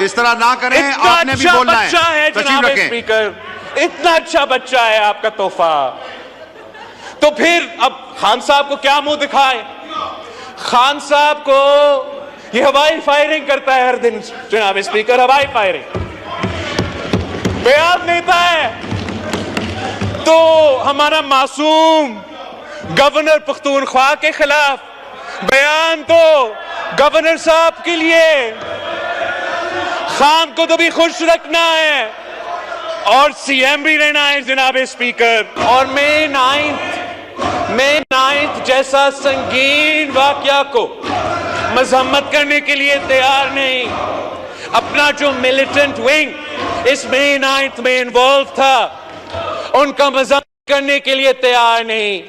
इस तरह ना करें, आपने भी बोलना है। जनाब स्पीकर, इतना अच्छा बच्चा है आपका तोहफा, तो फिर अब खान साहब को क्या मुंह दिखाए? खान साहब को ये हवाई फायरिंग करता है हर दिन जनाब स्पीकर, हवाई फायरिंग बयान देता है, तो हमारा मासूम गवर्नर पख्तूनख्वा के खिलाफ बयान, तो गवर्नर साहब के लिए खान को तो भी खुश रखना है और सीएम भी रहना है जनाब स्पीकर। और मई 9 जैसा संगीन वाकया को मजम्मत करने के लिए तैयार नहीं। अपना जो मिलिटेंट विंग इस मई 9 में इन्वॉल्व था, उनका मजम्मत करने के लिए तैयार नहीं,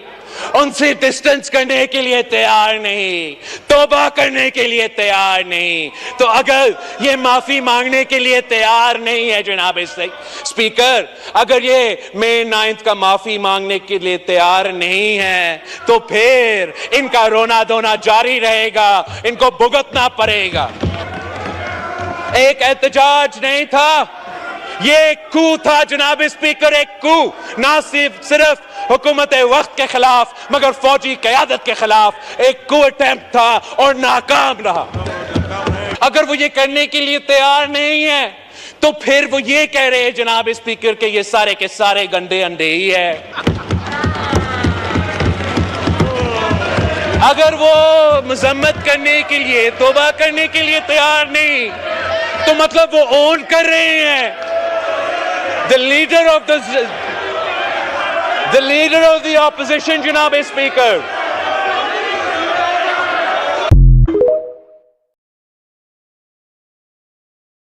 उनसे डिस्टेंस करने के लिए तैयार नहीं, तौबा करने के लिए तैयार नहीं। तो अगर ये माफी मांगने के लिए तैयार नहीं है जनाब स्पीकर, अगर ये मई 9 का माफी मांगने के लिए तैयार नहीं है, तो फिर इनका रोना धोना जारी रहेगा, इनको भुगतना पड़ेगा। एक एहतजाज नहीं था, ये एक कू था जनाब स्पीकर, एक कू। ना सिर्फ हुकूमत वक्त के खिलाफ मगर फौजी क़यादत के खिलाफ एक कू अटेम्प्ट था और नाकाम रहा। अगर वो ये करने के लिए तैयार नहीं है, तो फिर वो ये कह रहे हैं जनाब स्पीकर के ये सारे के सारे गंदे अंडे ही है। अगर वो मजम्मत करने के लिए, तौबा करने के लिए तैयार नहीं, तो मतलब वो ओन कर रहे हैं the leader of the opposition, Janab Speaker.